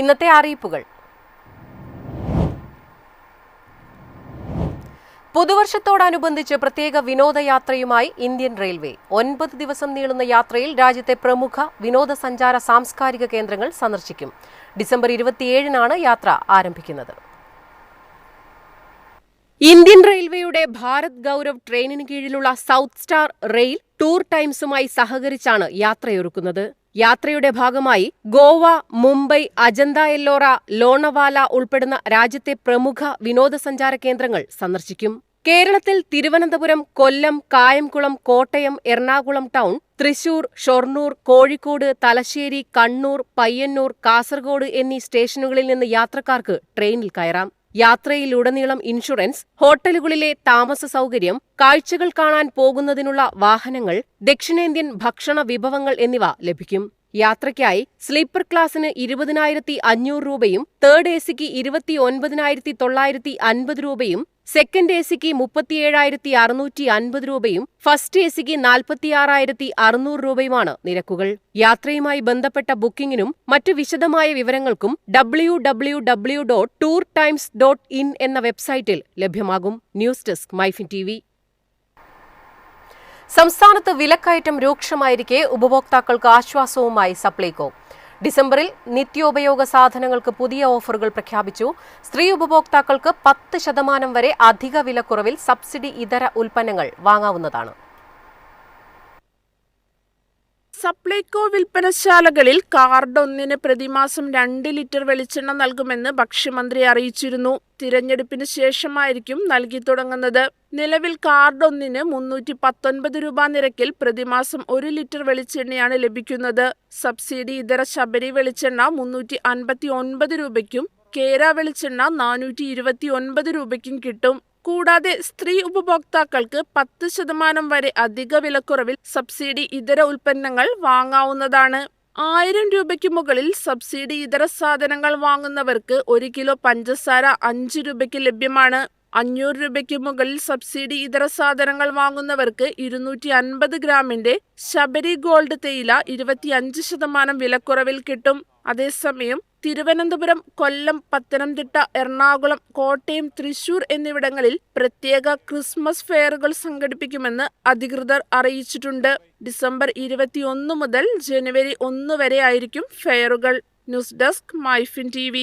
ഇന്നത്തെ അറിയിപ്പുകൾ. പുതുവർഷത്തോടനുബന്ധിച്ച് പ്രത്യേക വിനോദയാത്രയുമായി ഇന്ത്യൻ റെയിൽവേ 9 ദിവസം നീളുന്ന യാത്രയിൽ രാജ്യത്തെ പ്രമുഖ വിനോദസഞ്ചാര സാംസ്കാരിക കേന്ദ്രങ്ങൾ സന്ദർശിക്കും. ഡിസംബർ 27-നാണ് യാത്ര ആരംഭിക്കുന്നത്. ഇന്ത്യൻ റെയിൽവേയുടെ ഭാരത് ഗൌരവ് ട്രെയിനിന് കീഴിലുള്ള സൗത്ത് സ്റ്റാർ റെയിൽ ടൂർ ടൈംസുമായി സഹകരിച്ചാണ് യാത്രയൊരുക്കുന്നത്. യാത്രയുടെ ഭാഗമായി ഗോവ, മുംബൈ, അജന്ത എല്ലോറ, ലോണവാല ഉൾപ്പെടുന്ന രാജ്യത്തെ പ്രമുഖ വിനോദസഞ്ചാര കേന്ദ്രങ്ങൾ സന്ദർശിക്കും. കേരളത്തിൽ തിരുവനന്തപുരം, കൊല്ലം, കായംകുളം, കോട്ടയം, എറണാകുളം ടൗൺ, തൃശൂർ, ഷൊർണൂർ, കോഴിക്കോട്, തലശ്ശേരി, കണ്ണൂർ, പയ്യന്നൂർ, കാസർഗോഡ് എന്നീ സ്റ്റേഷനുകളിൽ നിന്ന് യാത്രക്കാർക്ക് ട്രെയിനിൽ കയറാം. യാത്രയിലുടനീളം ഇൻഷുറൻസ്, ഹോട്ടലുകളിലെ താമസ സൗകര്യം, കാഴ്ചകൾ കാണാൻ പോകുന്നതിനുള്ള വാഹനങ്ങൾ, ദക്ഷിണേന്ത്യൻ ഭക്ഷണ വിഭവങ്ങൾ എന്നിവ ലഭിക്കും. യാത്രയ്ക്കായി സ്ലീപ്പർ ക്ലാസിന് 20,500 രൂപയും തേർഡ് എസിക്ക് 29,950 രൂപയും സെക്കൻഡ് എസിക്ക് 37,650 രൂപയും ഫസ്റ്റ് എസിക്ക് 46,600 രൂപയുമാണ് നിരക്കുകൾ. യാത്രയുമായി ബന്ധപ്പെട്ട ബുക്കിംഗിനും മറ്റു വിശദമായ വിവരങ്ങൾക്കും www.tourtimes.in എന്ന വെബ്സൈറ്റിൽ ലഭ്യമാകും. News desk MyFin TV. സംസ്ഥാനത്ത് വിലക്കയറ്റം രൂക്ഷമായിരിക്കെ ഉപഭോക്താക്കൾക്ക് ആശ്വാസവുമായി സപ്ലൈകോ. ഡിസംബറിൽ നിത്യോപയോഗ സാധനങ്ങൾക്ക് പുതിയ ഓഫറുകൾ പ്രഖ്യാപിച്ചു. സ്ത്രീ ഉപഭോക്താക്കൾക്ക് 10% വരെ അധിക വിലക്കുറവിൽ സബ്സിഡി ഇതര ഉൽപ്പന്നങ്ങൾ വാങ്ങാവുന്നതാണ്. സപ്ലൈകോ വിൽപ്പനശാലകളിൽ കാർഡ് 1-ന് പ്രതിമാസം 2 ലിറ്റർ വെളിച്ചെണ്ണ നൽകുമെന്ന് ഭക്ഷ്യമന്ത്രി അറിയിച്ചിരുന്നു. തിരഞ്ഞെടുപ്പിന് ശേഷമായിരിക്കും നൽകി തുടങ്ങുന്നത്. നിലവിൽ കാർഡ് 1-ന് 319 രൂപ നിരക്കിൽ പ്രതിമാസം 1 ലിറ്റർ വെളിച്ചെണ്ണയാണ് ലഭിക്കുന്നത്. സബ്സിഡി ഇതര ശബരി വെളിച്ചെണ്ണ 359 രൂപയ്ക്കും കേര വെളിച്ചെണ്ണ 429 രൂപയ്ക്കും കിട്ടും. കൂടാതെ സ്ത്രീ ഉപഭോക്താക്കൾക്ക് 10% വരെ അധിക വിലക്കുറവിൽ സബ്സിഡി ഇതര ഉൽപ്പന്നങ്ങൾ വാങ്ങാവുന്നതാണ്. 1000 രൂപയ്ക്ക് മുകളിൽ സബ്സിഡി ഇതര സാധനങ്ങൾ വാങ്ങുന്നവർക്ക് 1 കിലോ പഞ്ചസാര 5 രൂപയ്ക്ക് ലഭ്യമാണ്. 500 രൂപയ്ക്ക് മുകളിൽ സബ്സിഡി ഇതര സാധനങ്ങൾ വാങ്ങുന്നവർക്ക് 250 ഗ്രാമിന്റെ ശബരി ഗോൾഡ് തേയില 25% വിലക്കുറവിൽ കിട്ടും. അതേസമയം തിരുവനന്തപുരം, കൊല്ലം, പത്തനംതിട്ട, എറണാകുളം, കോട്ടയം, തൃശൂർ എന്നിവിടങ്ങളിൽ പ്രത്യേക ക്രിസ്മസ് ഫെയറുകൾ സംഘടിപ്പിക്കുമെന്ന് അധികൃതർ അറിയിച്ചിട്ടുണ്ട്. ഡിസംബർ 21 മുതൽ ജനുവരി 1 വരെ ആയിരിക്കും ഫെയറുകൾ. News desk MyFin TV.